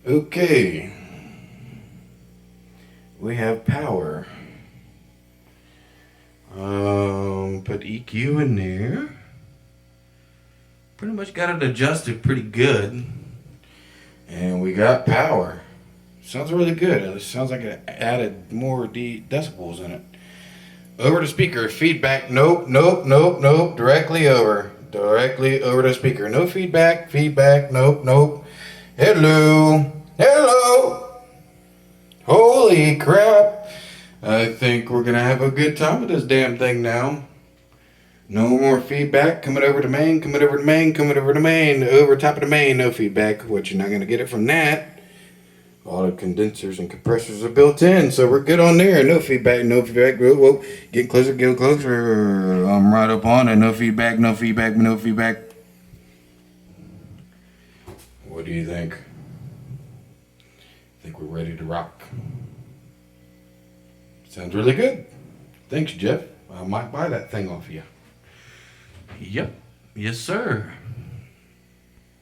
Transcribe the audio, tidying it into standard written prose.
Okay, we have power. Put EQ in there. Pretty much got it adjusted pretty good. And we got power. Sounds really good. It sounds like it added more decibels in it. Over the speaker. Feedback. Nope, nope, nope, nope. Directly over. Directly over the speaker. No feedback. Feedback. Nope, nope. Hello. Hello. Holy crap. I think we're going to have a good time with this damn thing now. No more feedback. Coming over the main. Coming over the main. Coming over the main. Over top of the main. No feedback. Which you're not going to get it from that. All the condensers and compressors are built in, so we're good on there. No feedback, no feedback. Whoa, whoa. Getting closer, getting closer. I'm right up on it. No feedback, no feedback, no feedback. What do you think? Think we're ready to rock? Sounds really good. Thanks, Jeff. I might buy that thing off you. Yep. Yes, sir.